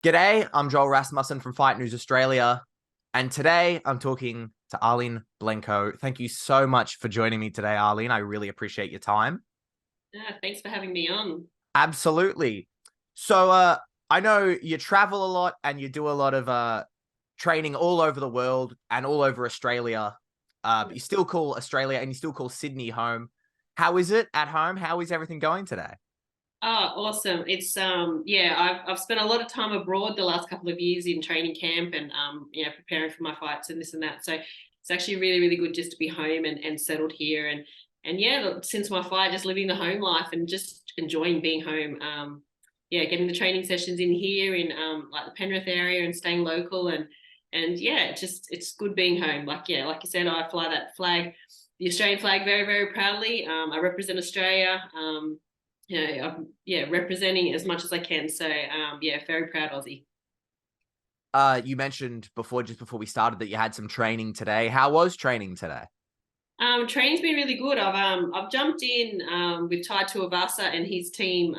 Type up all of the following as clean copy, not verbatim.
G'day, I'm Joel Rasmussen from Fight News Australia, and today I'm talking to Arlene Blencow. Thank you so much for joining me today, Arlene. I really appreciate your time. Thanks for having me on. Absolutely. So, I know you travel a lot and you do a lot of training all over the world and all over Australia. But you still call Australia and you still call Sydney home. How is it at home? How is everything going today? Oh, awesome. It's yeah, I've spent a lot of time abroad the last couple of years in training camp and preparing for my fights and this and that. So it's actually really, really good just to be home and settled here and yeah, look, since my fight, just living the home life and just enjoying being home. Yeah, getting the training sessions in here in like the Penrith area and staying local and yeah, it's good being home. Like yeah, like you said, I fly that flag, the Australian flag, very, very proudly. I represent Australia. I'm yeah representing as much as I can. So yeah, very proud Aussie. You mentioned before, just before we started, that you had some training today. How was training today? Training's been really good. I've jumped in with Tai Tuivasa and his team.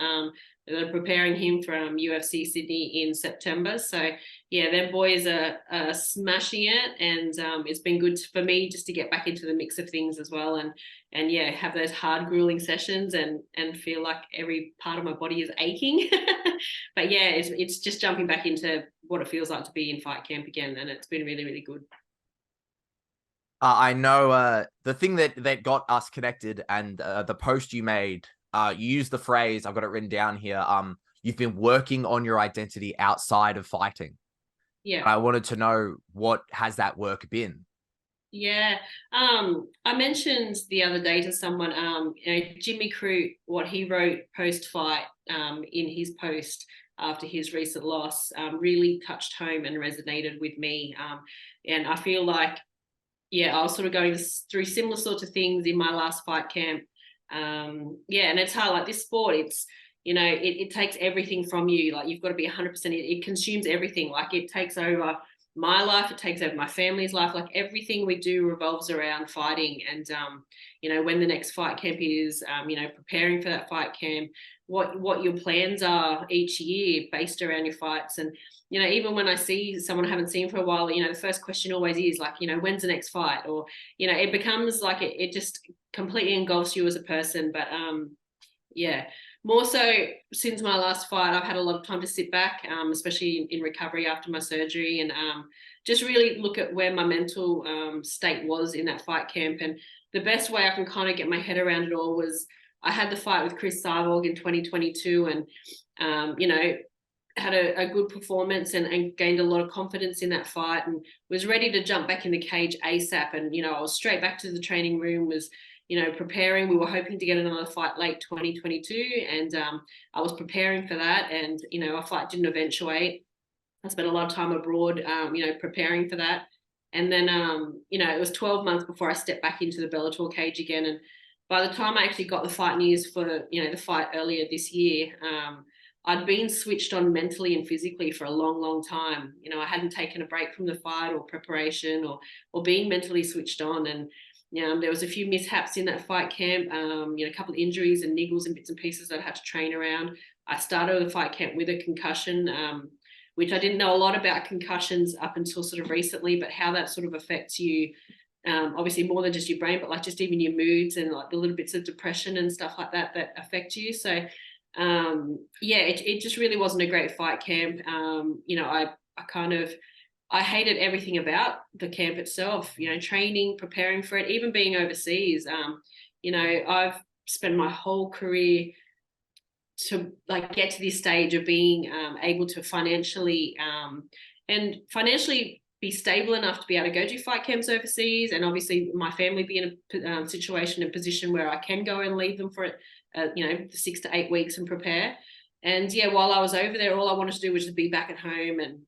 They're preparing him from UFC Sydney in September. So yeah, their boys are smashing it, and it's been good for me just to get back into the mix of things as well, and yeah, have those hard, grueling sessions and feel like every part of my body is aching. But yeah, it's just jumping back into what it feels like to be in fight camp again, and it's been really, really good. I know the thing that got us connected and the post you made, you used the phrase, I've got it written down here, you've been working on your identity outside of fighting. Yeah. I wanted to know, what has that work been? Yeah, I mentioned the other day to someone, Jimmy Crute, what he wrote post fight, in his post after his recent loss, really touched home and resonated with me. And I feel like, yeah, I was sort of going through similar sorts of things in my last fight camp. Yeah, and it's hard. Like this sport, it's it takes everything from you. Like you've got to be 100%. It consumes everything. Like it takes over my life, it takes over my family's life. Like everything we do revolves around fighting. And when the next fight camp is, preparing for that fight camp, what your plans are each year based around your fights. And even when I see someone I haven't seen for a while, the first question always is like, when's the next fight? Or it becomes like it just completely engulfs you as a person. But yeah, more so since my last fight, I've had a lot of time to sit back, especially in recovery after my surgery, and just really look at where my mental state was in that fight camp. And the best way I can kind of get my head around it all was I had the fight with Chris Cyborg in 2022, and had a good performance and gained a lot of confidence in that fight, and was ready to jump back in the cage ASAP. And I was straight back to the training room, was preparing. We were hoping to get another fight late 2022, and I was preparing for that. And our fight didn't eventuate. I spent a lot of time abroad, preparing for that. And then it was 12 months before I stepped back into the Bellator cage again. And by the time I actually got the fight news for the fight earlier this year, I'd been switched on mentally and physically for a long, long time. I hadn't taken a break from the fight or preparation or being mentally switched on. And there was a few mishaps in that fight camp, a couple of injuries and niggles and bits and pieces that I had to train around. I started the fight camp with a concussion, which I didn't know a lot about concussions up until sort of recently, but how that sort of affects you, obviously more than just your brain, but like just even your moods and like the little bits of depression and stuff like that affect you. So yeah, it just really wasn't a great fight camp. I hated everything about the camp itself, training, preparing for it, even being overseas. I've spent my whole career to like get to this stage of being able to financially be stable enough to be able to go do fight camps overseas, and obviously my family be in a situation and position where I can go and leave them for 6 to 8 weeks and prepare. And yeah, while I was over there, all I wanted to do was to be back at home, and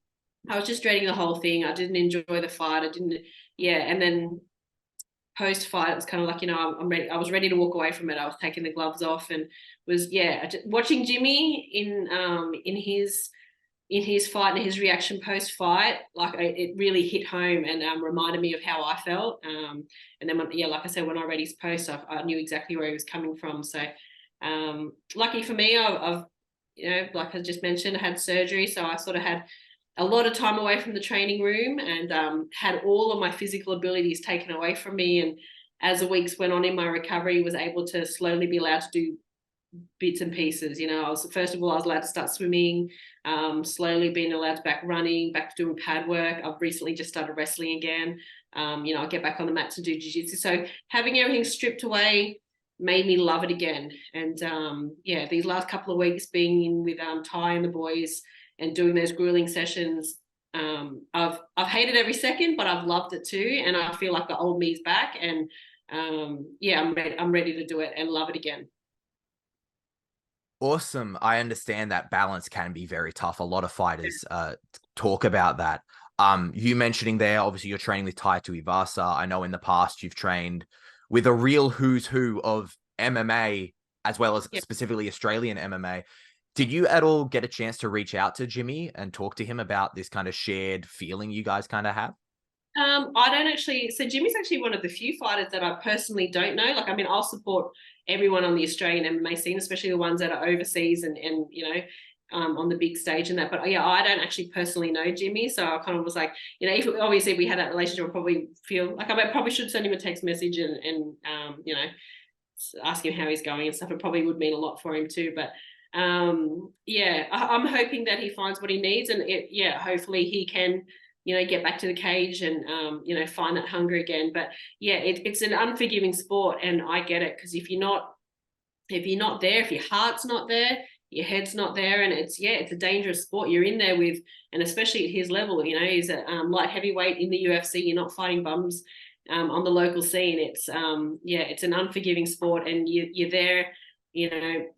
I was just dreading the whole thing. I didn't enjoy the fight. I didn't, yeah. And then post fight, it was kind of like, I'm ready. I was ready to walk away from it. I was taking the gloves off and was, yeah, watching Jimmy in his fight and his reaction post fight, like it really hit home and reminded me of how I felt. And then, like I said, when I read his post, I knew exactly where he was coming from. So lucky for me, I've like I just mentioned, I had surgery, so I sort of had a lot of time away from the training room, and had all of my physical abilities taken away from me. And as the weeks went on in my recovery, was able to slowly be allowed to do bits and pieces. I was, first of all, I was allowed to start swimming, slowly being allowed to back running, back to doing pad work. I've recently just started wrestling again. I'll get back on the mat to do jiu-jitsu. So having everything stripped away made me love it again. And these last couple of weeks being in with Ty and the boys and doing those grueling sessions, I've hated every second, but I've loved it too. And I feel like the old me's back, and I'm ready to do it and love it again. Awesome. I understand that balance can be very tough. A lot of fighters talk about that. You mentioning there, obviously you're training with Tai Tuivasa. I know in the past you've trained with a real who's who of MMA, as well as specifically Australian MMA. Did you at all get a chance to reach out to Jimmy and talk to him about this kind of shared feeling you guys kind of have? I don't actually. So Jimmy's actually one of the few fighters that I personally don't know. Like, I mean, I'll support everyone on the Australian MMA scene, especially the ones that are overseas and on the big stage and that. But yeah, I don't actually personally know Jimmy, so I kind of was like, if obviously we had that relationship, I probably feel like I probably should send him a text message and ask him how he's going and stuff. It probably would mean a lot for him too. But I'm hoping that he finds what he needs, and hopefully he can get back to the cage and find that hunger again. But yeah, it's an unforgiving sport, and I get it, because if you're not there, if your heart's not there, your head's not there, and it's a dangerous sport you're in there with. And especially at his level, he's a light heavyweight in the UFC. You're not fighting bums on the local scene. It's it's an unforgiving sport, and you're there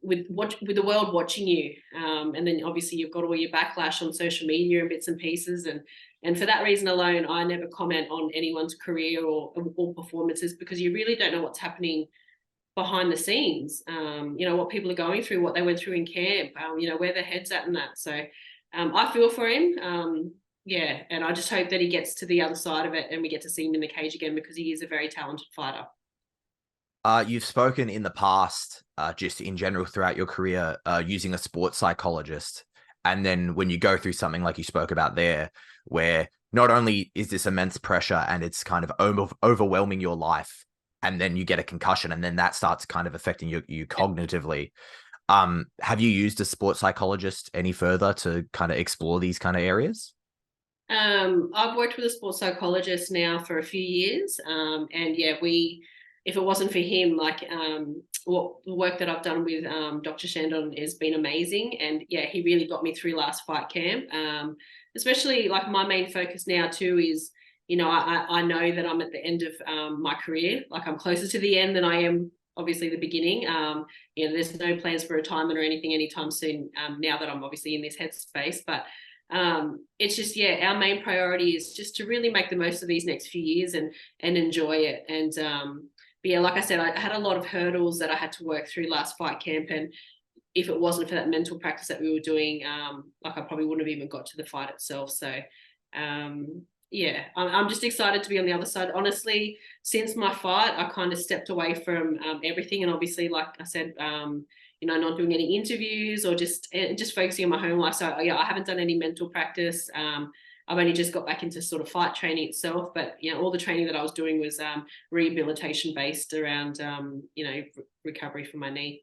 with the world watching you, and then obviously you've got all your backlash on social media and bits and pieces, and for that reason alone, I never comment on anyone's career or performances, because you really don't know what's happening behind the scenes. What people are going through, what they went through in camp, where their head's at and that. So I feel for him. And I just hope that he gets to the other side of it and we get to see him in the cage again, because he is a very talented fighter. You've spoken in the past, just in general throughout your career, using a sports psychologist. And then when you go through something like you spoke about there, where not only is this immense pressure and it's kind of overwhelming your life, and then you get a concussion, and then that starts kind of affecting you cognitively. Have you used a sports psychologist any further to kind of explore these kind of areas? I've worked with a sports psychologist now for a few years. If it wasn't for him, what the work that I've done with Dr. Shandon has been amazing. And he really got me through last fight camp. Especially like my main focus now too is, I know that I'm at the end of my career. Like, I'm closer to the end than I am obviously the beginning. There's no plans for retirement or anything anytime soon, now that I'm obviously in this headspace. But it's just, our main priority is just to really make the most of these next few years and enjoy it. And like I said, I had a lot of hurdles that I had to work through last fight camp, and if it wasn't for that mental practice that we were doing, I probably wouldn't have even got to the fight itself. So I'm just excited to be on the other side. Honestly, since my fight, I kind of stepped away from everything, and obviously, like I said, not doing any interviews or just focusing on my home life. So I haven't done any mental practice. I've only just got back into sort of fight training itself, but all the training that I was doing was rehabilitation based around recovery from my knee.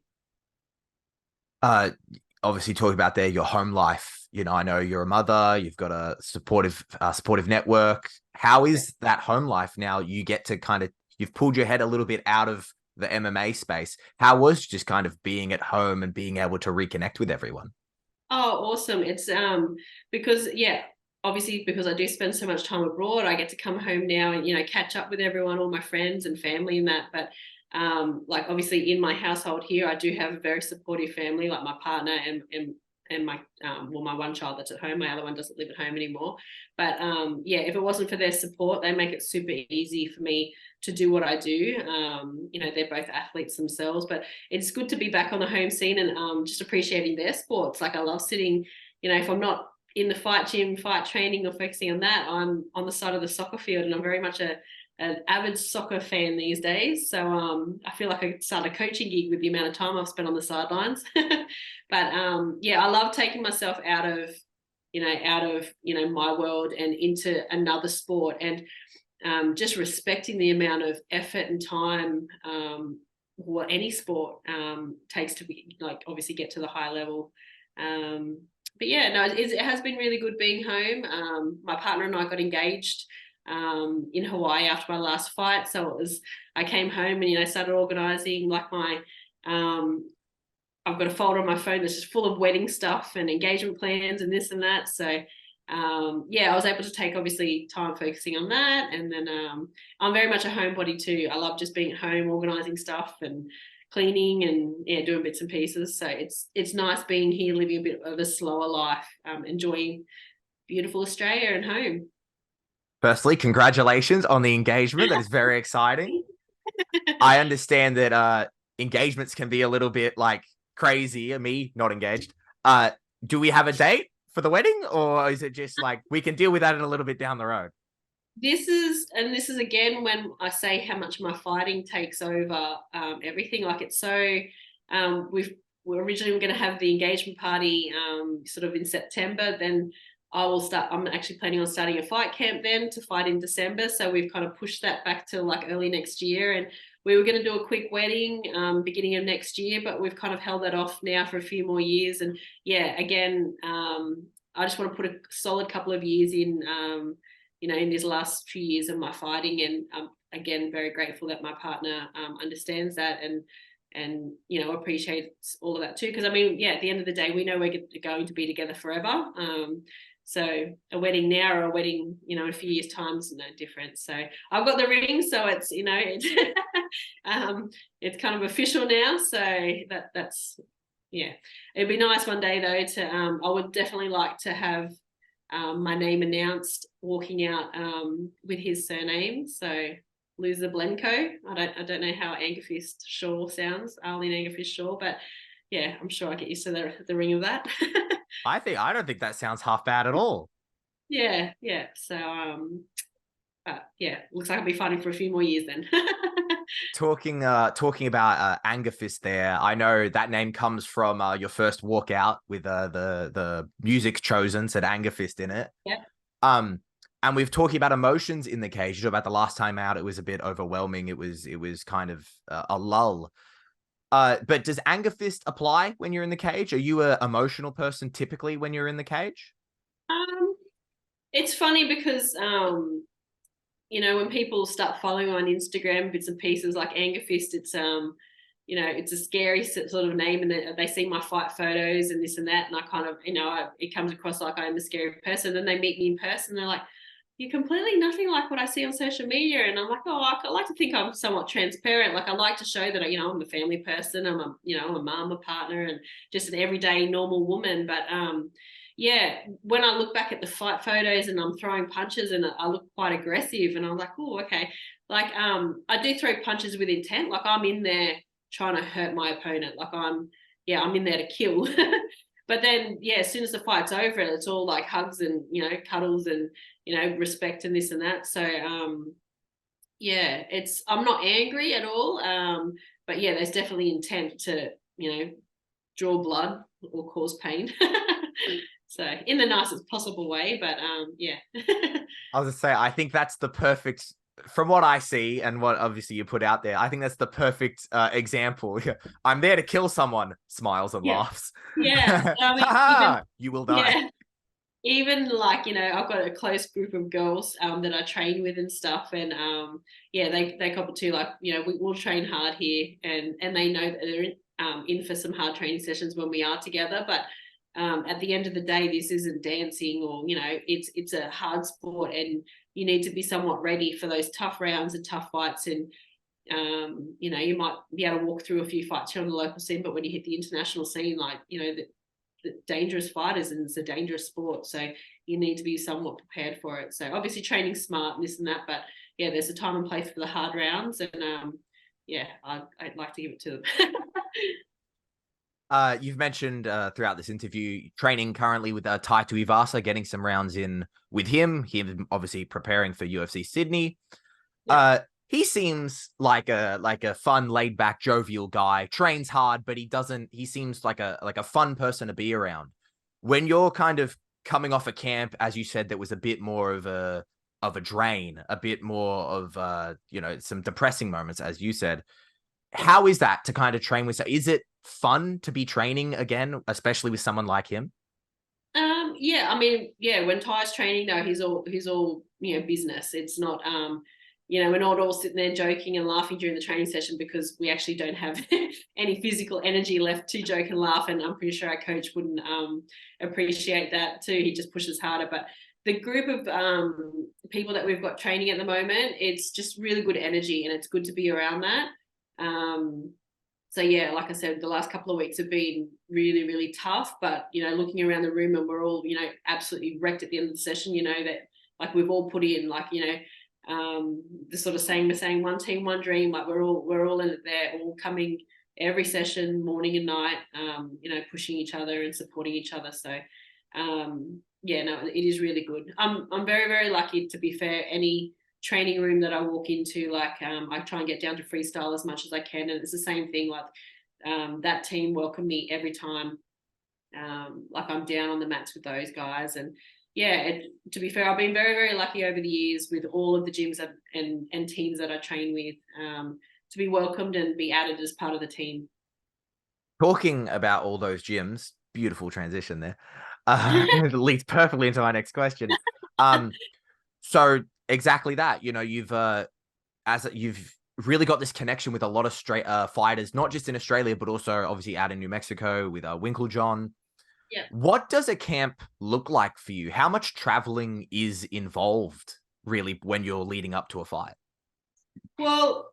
Obviously talking about there your home life. I know you're a mother, you've got a supportive network. How is that home life now? You get to you've pulled your head a little bit out of the MMA space. How was just kind of being at home and being able to reconnect with everyone? Oh, awesome. It's because obviously, because I do spend so much time abroad, I get to come home now and catch up with everyone, all my friends and family and that. But obviously in my household here, I do have a very supportive family, like my partner and my my one child that's at home. My other one doesn't live at home anymore. But if it wasn't for their support, they make it super easy for me to do what I do. They're both athletes themselves, but it's good to be back on the home scene and just appreciating their sports. Like, I love sitting, if I'm not in the fight gym, fight training, or focusing on that, I'm on the side of the soccer field, and I'm very much a an avid soccer fan these days. So I feel like I could start a coaching gig with the amount of time I've spent on the sidelines. But yeah, I love taking myself out of my world and into another sport, and just respecting the amount of effort and time what any sport takes to be like obviously get to the high level. But yeah, no, it has been really good being home. My partner and I got engaged in Hawaii after my last fight, so I came home and started organizing like my I've got a folder on my phone that's just full of wedding stuff and engagement plans and this and that. So yeah, I was able to take obviously time focusing on that. And then I'm very much a homebody too. I love just being at home, organizing stuff and cleaning and doing bits and pieces. So it's nice being here, living a bit of a slower life, enjoying beautiful Australia and home. Firstly, congratulations on the engagement. That is very exciting. I understand that engagements can be a little bit like crazy. Me not engaged. Do we have a date for the wedding, or is it just like we can deal with that in a little bit down the road? This is again when I say how much my fighting takes over everything. Like it's so we're originally going to have the engagement party sort of in September. Then I'm actually planning on starting a fight camp then to fight in December. So we've kind of pushed that back to like early next year. And we were going to do a quick wedding beginning of next year, but we've kind of held that off now for a few more years. And yeah, again, I just want to put a solid couple of years in, in these last few years of my fighting. And again, very grateful that my partner understands that and appreciates all of that too. Because I mean, yeah, at the end of the day, we know we're going to be together forever. So a wedding now or a wedding, in a few years' time is no different. So I've got the ring, so it's, it's kind of official now. So that's, yeah. It'd be nice one day though I would definitely like to have my name announced walking out with his surname. So Arlene Blencow. I don't know how Angerfist Shaw sounds, Arlene Angerfist Shaw, but yeah, I'm sure I get used to the ring of that. I don't think that sounds half bad at all. Yeah. So yeah, looks like I'll be fighting for a few more years then. Talking about Angerfist there, I know that name comes from your first walkout with the music chosen said Angerfist in it. Yeah. And we've talking about emotions in the cage. You know, about the last time out, it was a bit overwhelming. It was kind of a lull. But does anger fist apply when you're in the cage? Are you an emotional person typically when you're in the cage? It's funny because when people start following on Instagram bits and pieces like anger fist, it's it's a scary sort of name, and they see my fight photos and this and that, and I kind of it comes across like I'm a scary person. Then they meet me in person, they're like, you're completely nothing like what I see on social media. And I'm like, oh, I like to think I'm somewhat transparent. Like I like to show that, I'm a family person. I'm a mom, a partner, and just an everyday normal woman. But yeah, when I look back at the fight photos and I'm throwing punches and I look quite aggressive, and I'm like, oh, okay. Like I do throw punches with intent. Like I'm in there trying to hurt my opponent. Like I'm in there to kill. But then, yeah, as soon as the fight's over, it's all like hugs and, cuddles and, respect and this and that. So, yeah, I'm not angry at all. But yeah, there's definitely intent to, draw blood or cause pain. So in the nicest possible way, but yeah. I was gonna say, I think that's the perfect, from what I see and what obviously you put out there, I think that's the perfect example. I'm there to kill someone, smiles and laughs. Yeah. I mean, you will die. Yeah. Even like, I've got a close group of girls that I train with and stuff. And yeah, they cop it too, like, we'll train hard here, and they know that they're in for some hard training sessions when we are together. But at the end of the day, this isn't dancing, or it's a hard sport, and you need to be somewhat ready for those tough rounds and tough fights. And you might be able to walk through a few fights here on the local scene, but when you hit the international scene, like the dangerous fighters, and it's a dangerous sport, so you need to be somewhat prepared for it. So obviously training smart and this and that, but yeah, there's a time and place for the hard rounds, and yeah, I'd like to give it to them. You've mentioned throughout this interview training currently with Taito Ivasa, getting some rounds in with him. Him obviously preparing for UFC Sydney. He seems like a fun, laid back, jovial guy. Trains hard, but he seems like a fun person to be around. When you're kind of coming off a camp, as you said, that was a bit more of a drain, a bit more of some depressing moments, as you said. How is that to kind of train with? Is it fun to be training again, especially with someone like him? Yeah, I mean, yeah, when Ty's training though, he's all business. It's not we're not all sitting there joking and laughing during the training session because we actually don't have any physical energy left to joke and laugh. And I'm pretty sure our coach wouldn't appreciate that too. He just pushes harder. But the group of people that we've got training at the moment, it's just really good energy and it's good to be around that. So yeah, like I said, the last couple of weeks have been really, really tough. But looking around the room and we're all absolutely wrecked at the end of the session. That like we've all put in the sort of saying we're saying one team, one dream. Like we're all in it there, all coming every session, morning and night. Pushing each other and supporting each other. So yeah, no, it is really good. I'm very, very lucky, to be fair. Any training room that I walk into, I try and get down to freestyle as much as I can, and it's the same thing. That team welcome me every time. I'm down on the mats with those guys, and yeah, to be fair, I've been very, very lucky over the years with all of the gyms and teams that I train with, to be welcomed and be added as part of the team. Talking about all those gyms, beautiful transition there. It leads perfectly into my next question. So exactly that, you've really got this connection with a lot of straight fighters, not just in Australia, but also obviously out in New Mexico with Winklejohn. Yeah. What does a camp look like for you? How much traveling is involved really when you're leading up to a fight? Well,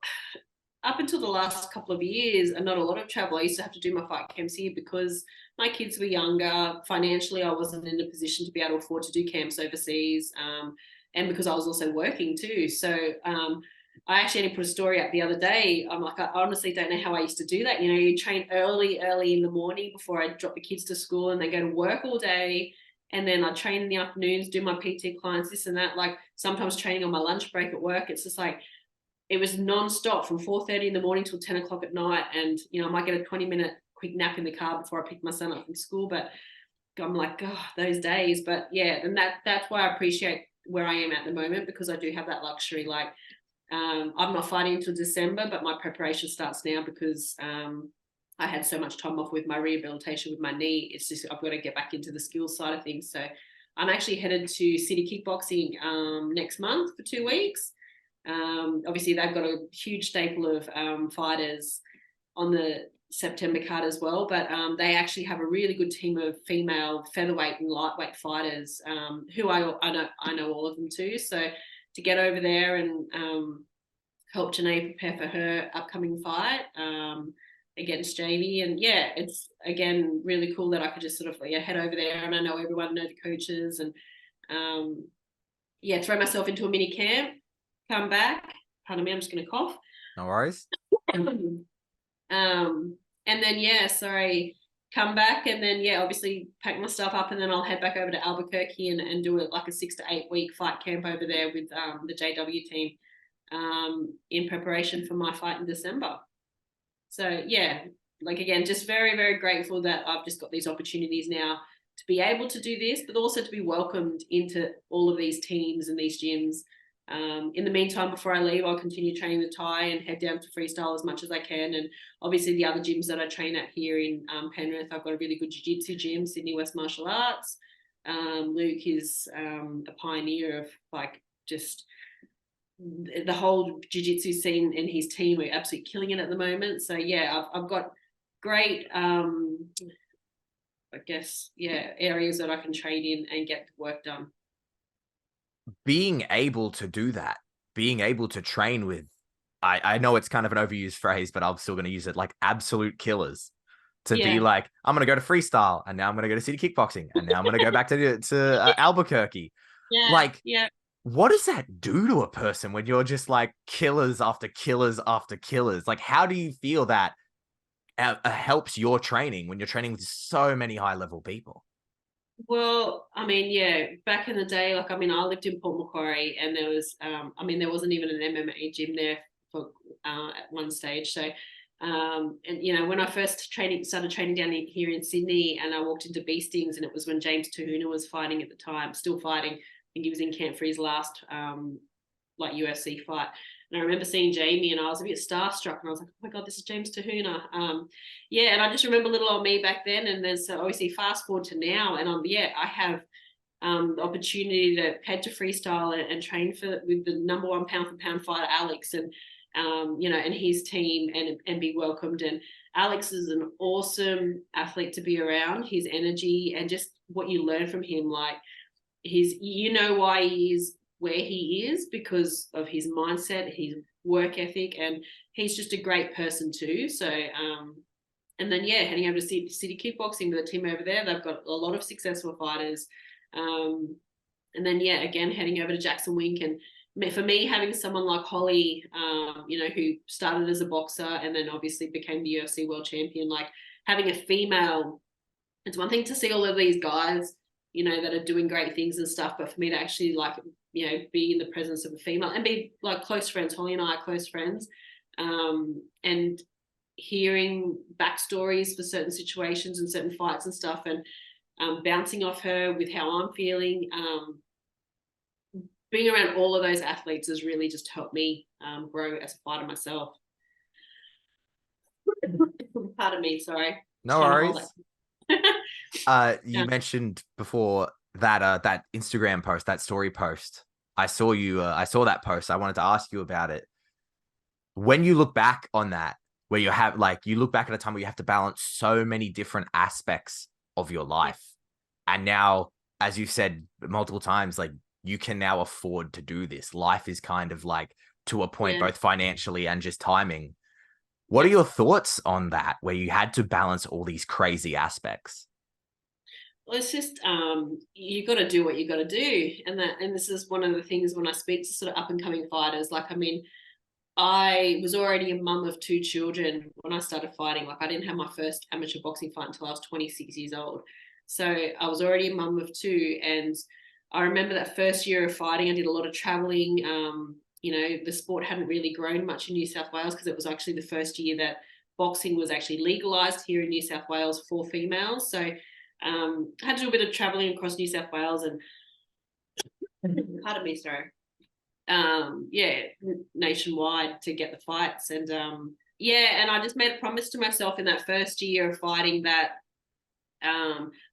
up until the last couple of years, and not a lot of travel. I used to have to do my fight camps here because my kids were younger. Financially, I wasn't in a position to be able to afford to do camps overseas, and because I was also working too. So I actually only put a story up the other day. I'm like, I honestly don't know how I used to do that. You train early in the morning before I drop the kids to school, and they go to work all day. And then I train in the afternoons, do my PT clients, this and that. Like sometimes training on my lunch break at work. It's just like, it was nonstop from 4:30 in the morning till 10 o'clock at night. And, I might get a 20-minute quick nap in the car before I pick my son up from school. But I'm like, oh, those days. But yeah, and that's why I appreciate where I am at the moment, because I do have that luxury. I'm not fighting until December, but my preparation starts now because I had so much time off with my rehabilitation with my knee. It's just, I've got to get back into the skills side of things. So I'm actually headed to City Kickboxing next month for 2 weeks. Obviously, they've got a huge staple of fighters on the September card as well, but they actually have a really good team of female featherweight and lightweight fighters who I know all of them too. So to get over there and help Janae prepare for her upcoming fight against Jamie, and yeah, it's again really cool that I could just sort of head over there, and I know everyone, know the coaches, and throw myself into a mini camp. Come back. Pardon me, I'm just going to cough. No worries. And then, come back and then, obviously pack my stuff up, and then I'll head back over to Albuquerque and do a 6 to 8 week fight camp over there with the JW team in preparation for my fight in December. So, yeah, again, just very, very grateful that I've just got these opportunities now to be able to do this, but also to be welcomed into all of these teams and these gyms. In the meantime, before I leave, I'll continue training with Ty and head down to freestyle as much as I can. And obviously the other gyms that I train at here in Penrith, I've got a really good jiu-jitsu gym, Sydney West Martial Arts. Luke is a pioneer of just the whole jiu-jitsu scene, and his team are absolutely killing it at the moment. So yeah, I've got great, areas that I can train in and get the work done. Being able to do that, being able to train with, I know it's kind of an overused phrase, but I'm still going to use it, absolute killers. Be like, I'm going to go to freestyle, and now I'm going to go to City Kickboxing, and now I'm going to go back to Albuquerque. What does that do to a person when you're just killers after killers after killers? How do you feel that helps your training when you're training with so many high level people? Well, I mean, yeah, back in the day, like, I mean, I lived in Port Macquarie, and there was, I mean, there wasn't even an MMA gym there for at one stage. So, and you know, when I first started training down here in Sydney, and I walked into Beastings, and it was when James Tahuna was fighting at the time, still fighting. I think he was in camp for his last like UFC fight. And I remember seeing Jamie, and I was a bit starstruck, and I was like, "Oh my god, this is James Tahuna." Yeah, and I just remember little old me back then, and then so obviously fast forward to now, and yeah, I have the opportunity to head to freestyle and train with the #1 pound for pound fighter Alex, and you know, and his team, and be welcomed. And Alex is an awesome athlete to be around. His energy and just what you learn from him, like you know why he is where he is because of his mindset, his work ethic, and he's just a great person too. So and then yeah, heading over to City Kickboxing with a team over there. They've got a lot of successful fighters. And then yeah, again heading over to Jackson Wink, and for me having someone like Holly, you know, who started as a boxer and then obviously became the UFC world champion, like having a female, it's one thing to see all of these guys, you know, that are doing great things and stuff, but for me to actually like, you know, be in the presence of a female and be like close friends. Holly and I are close friends, and hearing backstories for certain situations and certain fights and stuff, and bouncing off her with how I'm feeling. Being around all of those athletes has really just helped me grow as a fighter myself. Pardon me, sorry. No Trying to hold worries. that. You mentioned before that that Instagram post, that story post. I saw you. I saw that post. I wanted to ask you about it. When you look back on that, where you have like you look back at a time where you have to balance so many different aspects of your life, and now, as you said multiple times, like you can now afford to do this. Life is kind of like to a point, Yeah. both financially and just timing. What are Yeah. your thoughts on that, where you had to balance all these crazy aspects? Well, it's just you got to do what you got to do, and this is one of the things when I speak to sort of up and coming fighters. Like, I mean, I was already a mum of 2 children when I started fighting. Like, I didn't have my first amateur boxing fight until I was 26 years old. So I was already a mum of 2, and I remember that first year of fighting, I did a lot of traveling. You know, the sport hadn't really grown much in New South Wales because it was actually the first year that boxing was actually legalized here in New South Wales for females. So I had to do a bit of traveling across New South Wales, and pardon me, sorry. Yeah, nationwide to get the fights, and yeah, and I just made a promise to myself in that first year of fighting that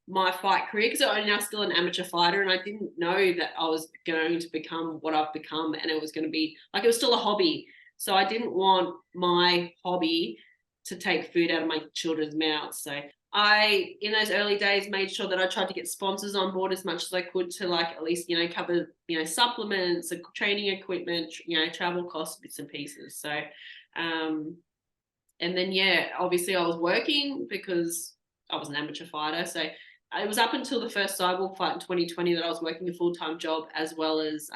my fight career, because I'm now still an amateur fighter, and I didn't know that I was going to become what I've become, and it was going to be like, it was still a hobby. So I didn't want my hobby to take food out of my children's mouths. So I, in those early days, made sure that I tried to get sponsors on board as much as I could to, like, at least, you know, cover, you know, supplements, training equipment, you know, travel costs, bits and pieces. So, and then, yeah, obviously I was working because I was an amateur fighter. So it was up until the first Cyborg fight in 2020 that I was working a full-time job, as well as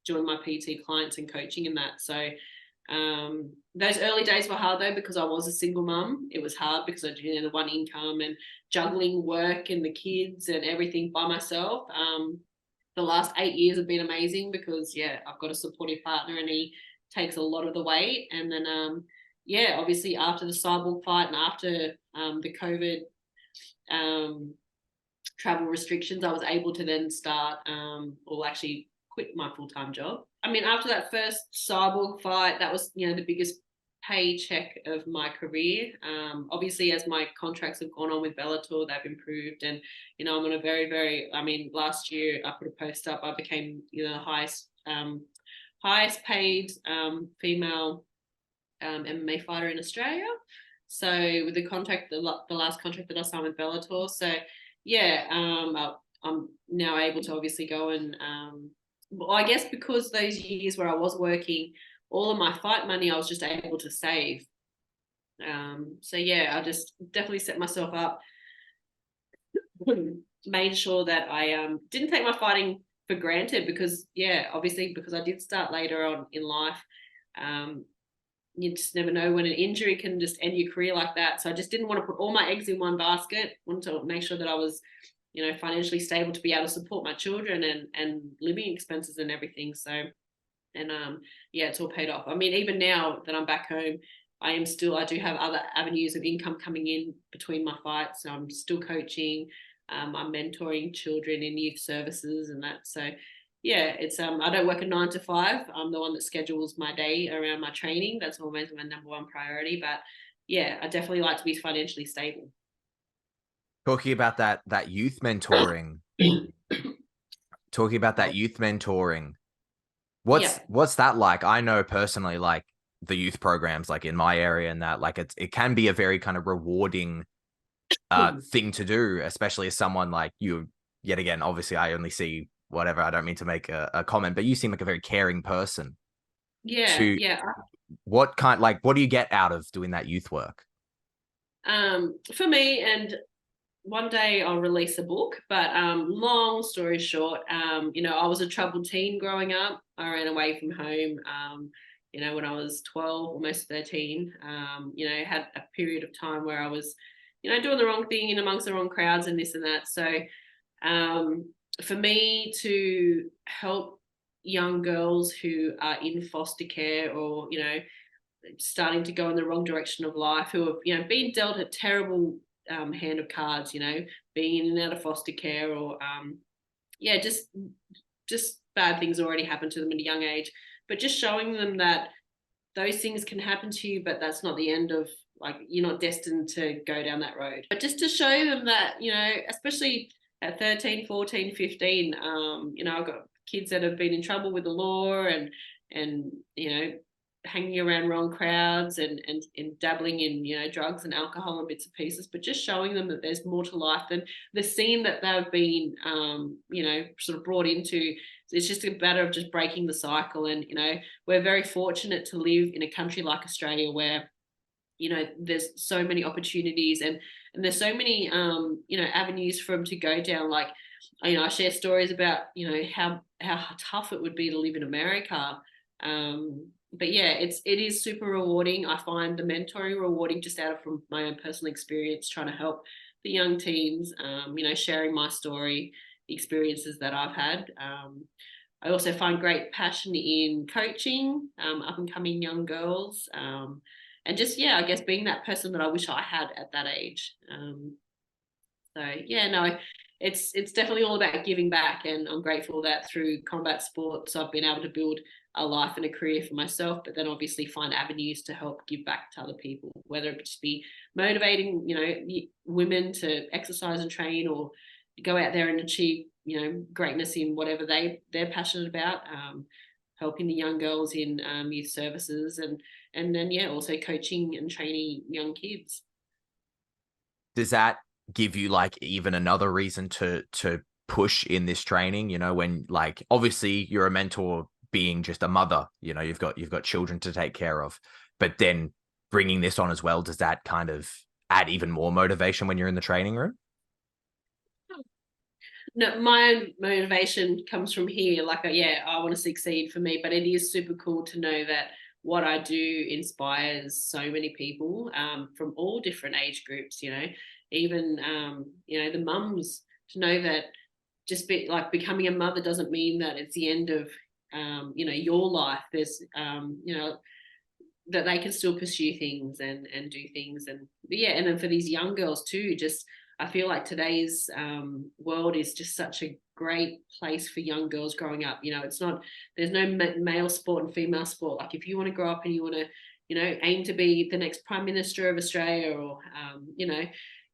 doing my PT clients and coaching in that. So those early days were hard though, because I was a single mum. It was hard because I had, you know, the one income and juggling work and the kids and everything by myself. The last 8 years have been amazing because, yeah, I've got a supportive partner and he takes a lot of the weight. And then yeah, obviously after the Cyborg fight and after the COVID travel restrictions, I was able to then start or actually quit my full-time job. I mean, after that first Cyborg fight, that was, you know, the biggest paycheck of my career. Obviously, as my contracts have gone on with Bellator, they've improved, and, you know, I'm on a very, very, I mean, last year I put a post up, I became, you know, the highest paid female MMA fighter in Australia. So with the contract, the last contract that I signed with Bellator. So yeah, I'm now able to obviously go and, well, I guess because those years where I was working, all of my fight money I was just able to save. So yeah, I just definitely set myself up, made sure that I didn't take my fighting for granted, because, yeah, obviously because I did start later on in life. You just never know when an injury can just end your career like that. So I just didn't want to put all my eggs in one basket. I wanted to make sure that I was financially stable to be able to support my children and living expenses and everything. So, and yeah, it's all paid off. I mean, even now that I'm back home, I do have other avenues of income coming in between my fights. So I'm still coaching. I'm mentoring children in youth services and that. So yeah, it's I don't work a 9 to 5. I'm the one that schedules my day around my training. That's always my number one priority. But yeah, I definitely like to be financially stable. Talking about that youth mentoring, talking about that youth mentoring, Yeah. what's that like? I know personally, like the youth programs, like in my area, and that like it can be a very kind of rewarding thing to do, especially as someone like you. Yet again, obviously, I only see whatever. I don't mean to make a comment, but you seem like a very caring person. Yeah, To yeah. what do you get out of doing that youth work? For me, and one day I'll release a book, but long story short, I was a troubled teen growing up. I ran away from home, when I was 12, almost 13. Had a period of time where I was, doing the wrong thing in amongst the wrong crowds and this and that. So um, for me to help young girls who are in foster care or, starting to go in the wrong direction of life, who have, been dealt a terrible hand of cards, being in and out of foster care or, just bad things already happened to them at a young age. But just showing them that those things can happen to you, but that's not the end of, like, you're not destined to go down that road. But just to show them that, especially at 13, 14, 15, I've got kids that have been in trouble with the law and hanging around wrong crowds and dabbling in drugs and alcohol and bits and pieces, but just showing them that there's more to life than the scene that they've been sort of brought into. It's just a matter of just breaking the cycle. And we're very fortunate to live in a country like Australia where there's so many opportunities and there's so many avenues for them to go down. Like, I share stories about how tough it would be to live in America. But yeah, it is super rewarding. I find the mentoring rewarding just out of from my own personal experience, trying to help the young teens, sharing my story, the experiences that I've had. I also find great passion in coaching up and coming young girls. And just, yeah, I guess being that person that I wish I had at that age. So yeah, no, it's definitely all about giving back, and I'm grateful that through combat sports I've been able to build a life and a career for myself, but then obviously find avenues to help give back to other people, whether it just be motivating women to exercise and train or go out there and achieve greatness in whatever they're passionate about, helping the young girls in youth services and then yeah, also coaching and training young kids. Does that give you like even another reason to push in this training, when like obviously you're a mentor being just a mother, you've got children to take care of, but then bringing this on as well, does that kind of add even more motivation when you're in the training room? No, my motivation comes from here. Like, I want to succeed for me, but it is super cool to know that what I do inspires so many people from all different age groups, even, the mums, to know that just becoming a mother doesn't mean that it's the end of, your life. There's, that they can still pursue things and do things. And then for these young girls too, just, I feel like today's world is just such a great place for young girls growing up. It's not, there's no male sport and female sport. Like, if you want to grow up and you want to, aim to be the next Prime Minister of Australia or,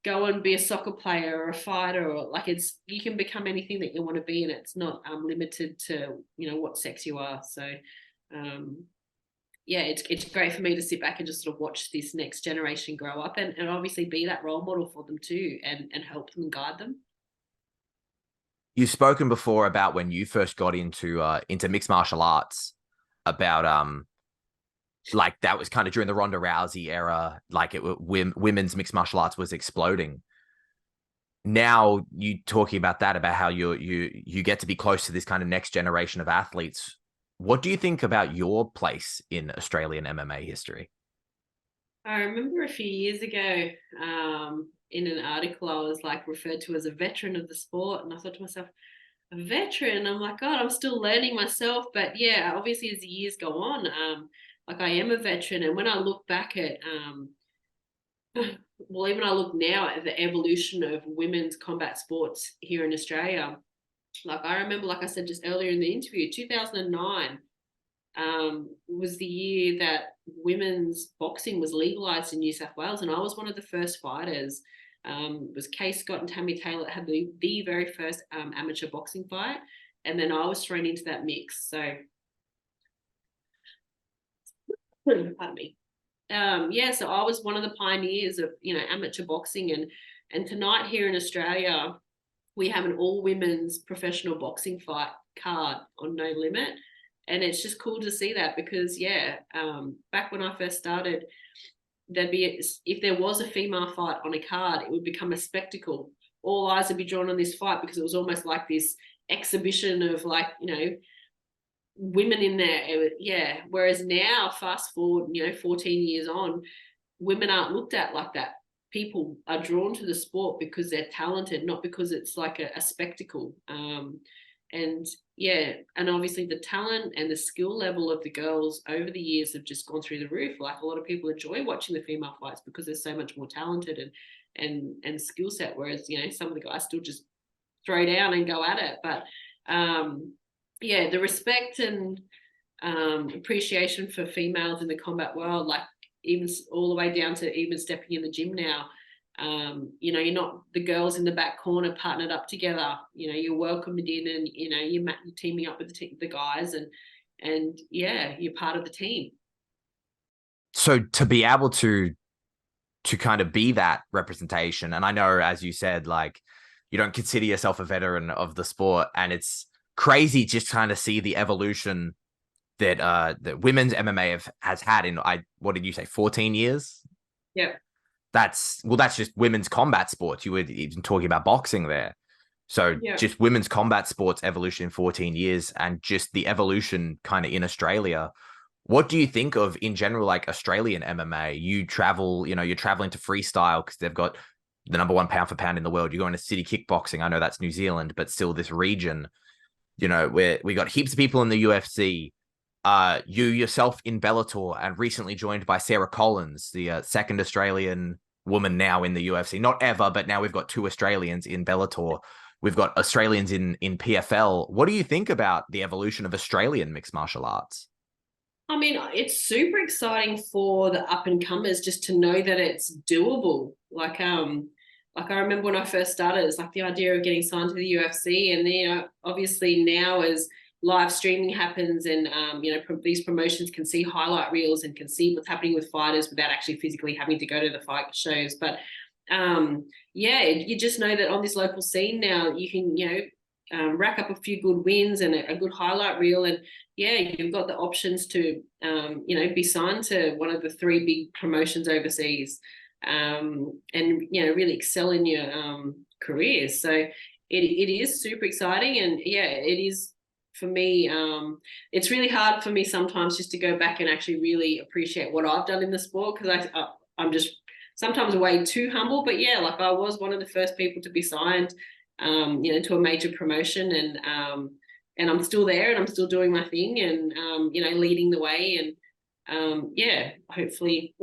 go and be a soccer player or a fighter, or like, you can become anything that you want to be, and it's not limited to, what sex you are. So, yeah, it's great for me to sit back and just sort of watch this next generation grow up and obviously be that role model for them too, and help them and guide them. You've spoken before about when you first got into mixed martial arts, about like that was kind of during the Ronda Rousey era, like women's mixed martial arts was exploding. Now you talking about that, about how you get to be close to this kind of next generation of athletes. What do you think about your place in Australian MMA history? I remember a few years ago, in an article I was like referred to as a veteran of the sport, and I thought to myself, a veteran. I'm like, God, I'm still learning myself. But yeah, obviously as the years go on, like I am a veteran. And when I look back at, well, even I look now at the evolution of women's combat sports here in Australia. Like I remember, like I said just earlier in the interview, 2009 was the year that women's boxing was legalized in New South Wales, and I was one of the first fighters. It was Kay Scott and Tammy Taylor that had the very first amateur boxing fight, and then I was thrown into that mix. So, pardon me. Yeah, so I was one of the pioneers of amateur boxing, and tonight here in Australia, we have an all women's professional boxing fight card on No Limit. And it's just cool to see that because, back when I first started, if there was a female fight on a card, it would become a spectacle. All eyes would be drawn on this fight because it was almost like this exhibition of women in there. Whereas now, fast forward, 14 years on, women aren't looked at like that. People are drawn to the sport because they're talented, not because it's like a spectacle. And obviously the talent and the skill level of the girls over the years have just gone through the roof. Like a lot of people enjoy watching the female fights because they're so much more talented and skill set, whereas some of the guys still just throw down and go at it. But the respect and appreciation for females in the combat world, like even all the way down to even stepping in the gym now. You're not the girls in the back corner partnered up together. You're welcomed in, and you're teaming up with the guys, and you're part of the team. So to be able to kind of be that representation, and I know, as you said, like you don't consider yourself a veteran of the sport, and it's crazy just kind of see the evolution that women's MMA has had in, what did you say, 14 years? Yeah. That's just women's combat sports. You were even talking about boxing there. So just women's combat sports evolution in 14 years, and just the evolution kind of in Australia. What do you think of in general, like Australian MMA? You travel, you're traveling to freestyle because they've got the number 1 pound for pound in the world. You're going to city kickboxing. I know that's New Zealand, but still this region, where we got heaps of people in the UFC. You yourself in Bellator, and recently joined by Sarah Collins, the second Australian woman now in the UFC. Not ever, but now we've got 2 Australians in Bellator. We've got Australians in PFL. What do you think about the evolution of Australian mixed martial arts? I mean, it's super exciting for the up and comers just to know that it's doable. Like I remember when I first started, it's like the idea of getting signed to the UFC, and then obviously now as live streaming happens, and these promotions can see highlight reels and can see what's happening with fighters without actually physically having to go to the fight shows. But you just know that on this local scene now, you can rack up a few good wins and a good highlight reel, and you've got the options to be signed to one of the 3 big promotions overseas, and really excel in your careers. So it is super exciting, and it is. For me, it's really hard for me sometimes just to go back and actually really appreciate what I've done in the sport, because I'm just sometimes way too humble. But like I was one of the first people to be signed, to a major promotion, and I'm still there, and I'm still doing my thing, and leading the way, and hopefully,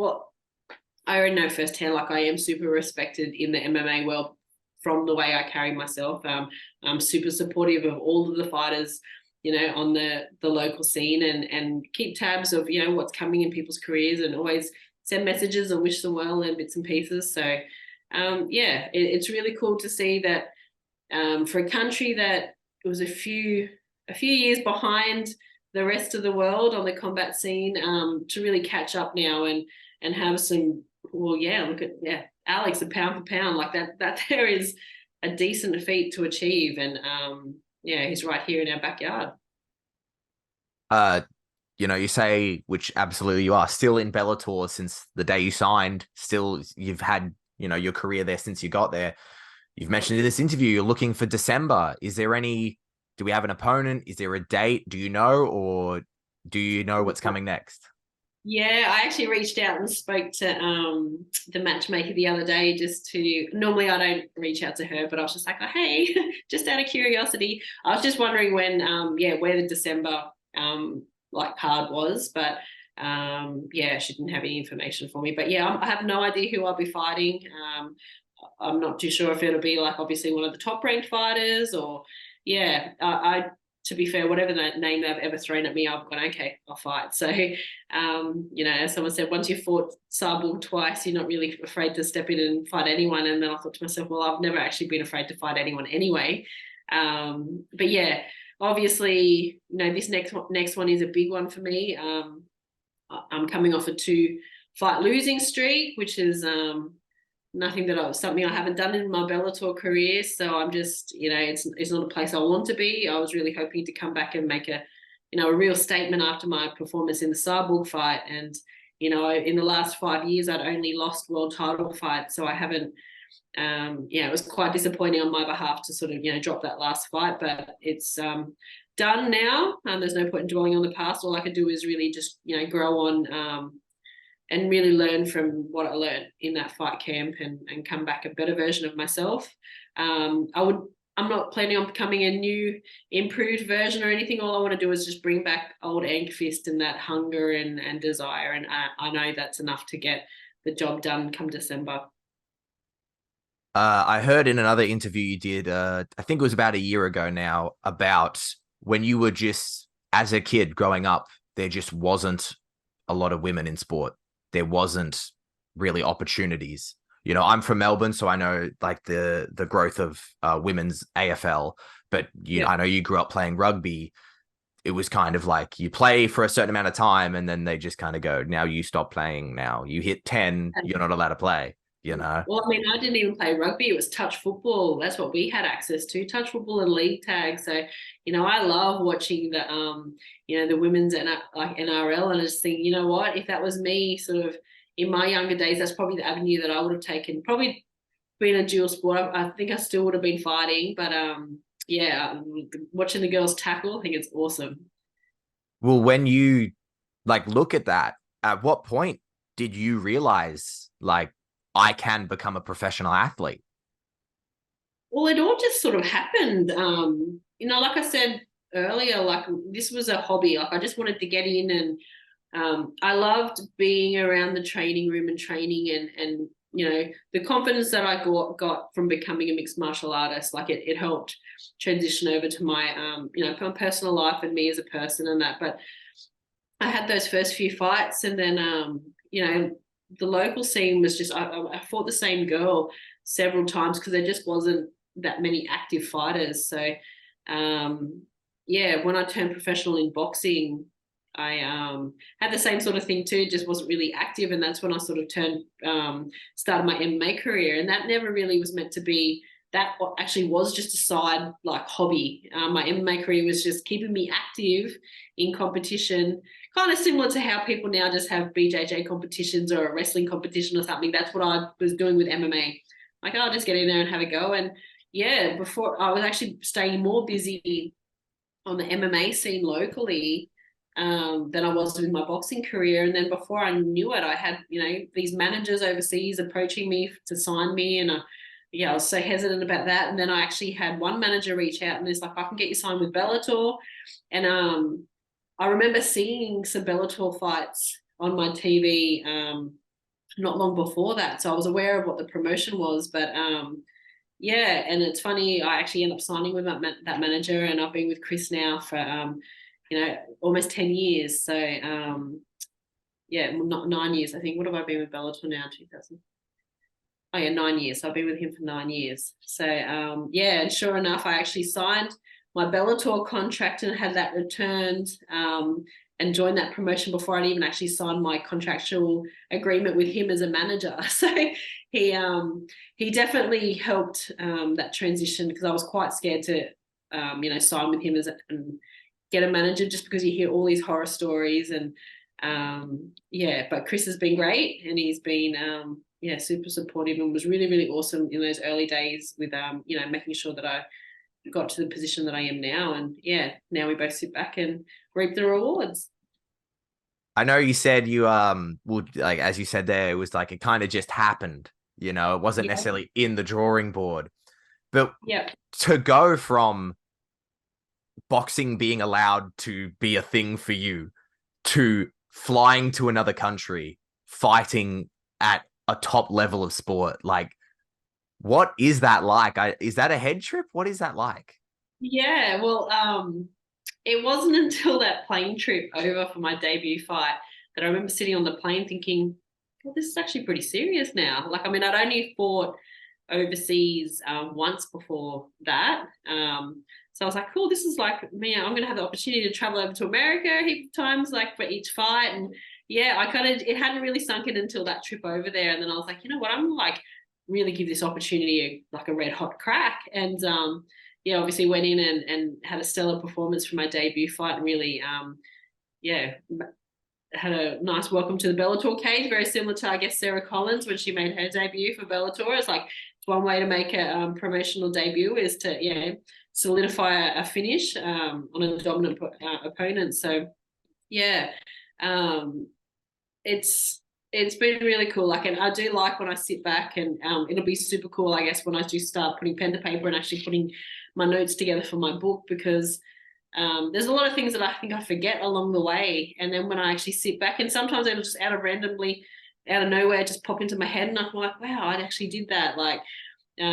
I already know firsthand, like I am super respected in the MMA world from the way I carry myself. I'm super supportive of all of the fighters, on the local scene, and keep tabs of, what's coming in people's careers, and always send messages and wish them well and bits and pieces. So, it's really cool to see that for a country that was a few years behind the rest of the world on the combat scene, to really catch up now and have some, look at, Alex, a pound for pound, like that there is a decent feat to achieve, and he's right here in our backyard. You say, which absolutely you are, still in Bellator since the day you signed. Still, you've had your career there since you got there. You've mentioned in this interview you're looking for December. Do we have an opponent? Is there a date? Do you know, or do you know what's coming next? Yeah, I actually reached out and spoke to the matchmaker the other day just to, normally I don't reach out to her, but I was just like, oh, hey, just out of curiosity. I was just wondering when where the December like card was, but yeah, she didn't have any information for me. But yeah, I have no idea who I'll be fighting. I'm not too sure if it'll be like obviously one of the top ranked fighters or yeah, I to be fair, whatever name they've ever thrown at me, I've gone, okay, I'll fight. So, you know, as someone said, once you've fought Sarbal twice, you're not really afraid to step in and fight anyone. And then I thought to myself, well, I've never actually been afraid to fight anyone anyway. But yeah, obviously, you know, this next one is a big one for me. I'm coming off a 2-fight losing streak, which is something I haven't done in my Bellator career. So I'm just, you know, it's not a place I want to be. I was really hoping to come back and make a real statement after my performance in the Cyborg fight. And, you know, in the last 5 years, I'd only lost world title fights. So I haven't, it was quite disappointing on my behalf to sort of, you know, drop that last fight, but it's done now. There's no point in dwelling on the past. All I could do is really just, you know, grow on, and really learn from what I learned in that fight camp and come back a better version of myself. I'm not planning on becoming a new improved version or anything. All I want to do is just bring back old Ankfist and that hunger and desire. And I know that's enough to get the job done come December. I heard in another interview you did, I think it was about a year ago now, about when you were just, as a kid growing up, there just wasn't a lot of women in sport. There wasn't really opportunities. You know, I'm from Melbourne, so I know like the growth of women's AFL, but I know you grew up playing rugby. It was kind of like you play for a certain amount of time and then they just kind of go, now you stop playing. Now you hit 10, you're not allowed to play, you know? Well, I mean, I didn't even play rugby. It was touch football. That's what we had access to, touch football and league tag. So, you know, I love watching the, you know, the women's and like NRL, and I just think, you know what, if that was me sort of in my younger days, that's probably the avenue that I would have taken. Probably been a dual sport. I think I still would have been fighting, but yeah, watching the girls tackle, I think it's awesome. Well, when you like look at that, at what point did you realize like I can become a professional athlete? Well, it all just sort of happened. You know, like I said earlier, like this was a hobby. Like I just wanted to get in, and I loved being around the training room and training, and you know, the confidence that I got from becoming a mixed martial artist. Like it helped transition over to my you know, my personal life and me as a person and that. But I had those first few fights, and then you know, the local scene was just I fought the same girl several times because there just wasn't that many active fighters. So yeah, when I turned professional in boxing, I had the same sort of thing too, just wasn't really active, and that's when I sort of started my MMA career, and that never really was meant to be. That actually was just a side like hobby. My MMA career was just keeping me active in competition, kind of similar to how people now just have BJJ competitions or a wrestling competition or something. That's what I was doing with MMA. Like, I'll just get in there and have a go. And yeah, before I was actually staying more busy on the MMA scene locally than I was with my boxing career. And then before I knew it, I had, you know, these managers overseas approaching me to sign me, and I was so hesitant about that. And then I actually had one manager reach out and it's like, I can get you signed with Bellator. And I remember seeing some Bellator fights on my TV not long before that. So I was aware of what the promotion was. But yeah, and it's funny, I actually ended up signing with that manager, and I've been with Chris now for, you know, almost 10 years. So yeah, well, not 9 years, I think. What have I been with Bellator now? 2000. Oh yeah, 9 years. So I've been with him for 9 years. So yeah, and sure enough, I actually signed my Bellator contract and had that returned and joined that promotion before I'd even actually signed my contractual agreement with him as a manager. So he definitely helped that transition, because I was quite scared to you know, sign with him and get a manager, just because you hear all these horror stories. And yeah, but Chris has been great, and he's been yeah, super supportive, and was really, really awesome in those early days with you know, making sure that I got to the position that I am now. And yeah, now we both sit back and reap the rewards. I know you said you would, like, as you said there, it was like it kind of just happened, you know, it wasn't Yeah, necessarily in the drawing board. But yeah, to go from boxing being allowed to be a thing for you to flying to another country, fighting at a top level of sport, like what is that like? Is that a head trip? What is that like? yeah. Well, it wasn't until that plane trip over for my debut fight that I remember sitting on the plane thinking, well, this is actually pretty serious now. Like, I mean, I'd only fought overseas once before that. So I was like, cool, this is like me. I'm going to have the opportunity to travel over to America a heap of times, like for each fight. And yeah, I kind of, it hadn't really sunk in until that trip over there. And then I was like, you know what, I'm like, really give this opportunity like a red hot crack. And yeah, obviously went in and had a stellar performance for my debut fight and really, yeah, had a nice welcome to the Bellator cage, very similar to, I guess, Sarah Collins when she made her debut for Bellator. It's like, it's one way to make a promotional debut is to, you know, solidify a finish on a dominant opponent. So, yeah, um, it's been really cool. Like, and I do like when I sit back and it'll be super cool, I guess, when I do start putting pen to paper and actually putting my notes together for my book, because there's a lot of things that I think I forget along the way. And then when I actually sit back, and sometimes it'll just out of nowhere, just pop into my head, and I'm like, wow, I actually did that. Like, you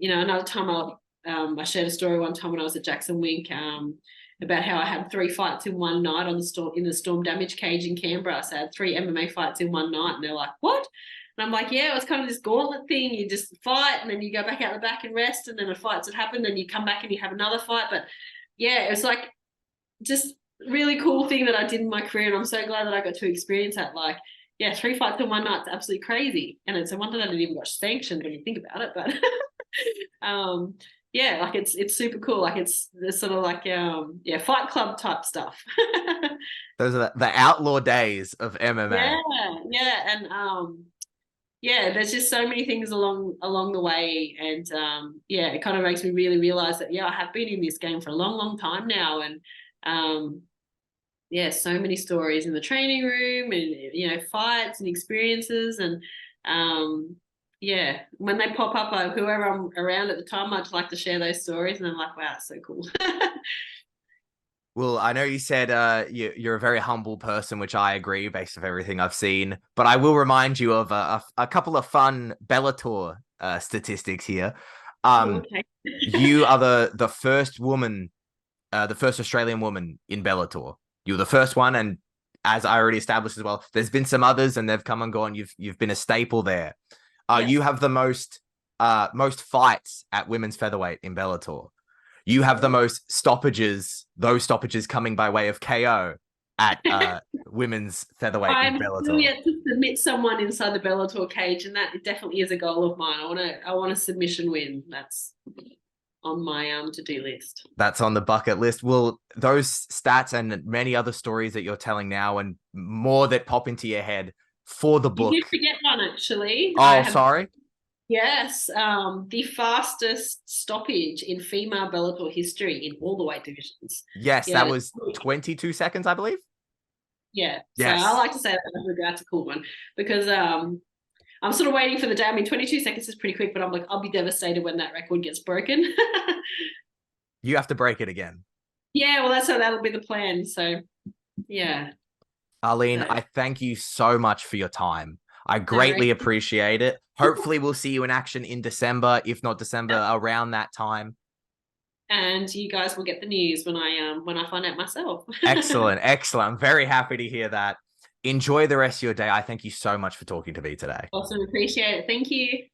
know, another time I shared a story one time when I was at Jackson Wink about how I had 3 fights in one night on the Storm Damage cage in Canberra. So I had 3 MMA fights in one night, and they're like, what? And I'm like, yeah, it was kind of this gauntlet thing. You just fight, and then you go back out the back and rest, and then a fight's had happened, and you come back and you have another fight. But yeah, it was like just really cool thing that I did in my career, and I'm so glad that I got to experience that. Like, yeah, 3 fights in one night's absolutely crazy, and it's a wonder that it even got sanctioned when you think about it. But yeah, like it's super cool. Like it's sort of like yeah, Fight Club type stuff. Those are the outlaw days of MMA. Yeah, yeah, and yeah, there's just so many things along the way, and yeah, it kind of makes me really realize that yeah, I have been in this game for a long time now, and um yeah, so many stories in the training room, and you know, fights and experiences, and yeah, when they pop up, whoever I'm around at the time, I just like to share those stories, and I'm like, wow, it's so cool. Well, I know you said you're a very humble person, which I agree based on everything I've seen. But I will remind you of a couple of fun Bellator statistics here. Okay. You are the first woman, the first Australian woman in Bellator. You're the first one, and as I already established as well, there's been some others, and they've come and gone. You've been a staple there. Yes. You have the most fights at women's featherweight in Bellator. You have the most stoppages, those stoppages coming by way of KO at women's featherweight in I'm still Bellator. yet to submit someone inside the Bellator cage, and that definitely is a goal of mine. I want a submission win. That's on my to-do list. That's on the bucket list. Will those stats and many other stories that you're telling now and more that pop into your head for the You book? did forget one actually. I Oh, have. sorry. Yes, the fastest stoppage in female Bellator history in all the weight divisions. Yes, that Yeah, was 22 seconds, I believe. yeah. So I Yes. like to say that's a cool one, because I'm sort of waiting for the day. I mean, 22 seconds is pretty quick, but I'm like, I'll be devastated when that record gets broken. You have to break it again. Yeah, well, that'll be the plan. So yeah. Arlene, So I thank you so much for your time. I no worries. greatly appreciate it. Hopefully, we'll see you in action in December, if not December, around that time. And you guys will get the news when I find out myself. Excellent. Excellent. I'm very happy to hear that. Enjoy the rest of your day. I thank you so much for talking to me today. Awesome, appreciate it. Thank you.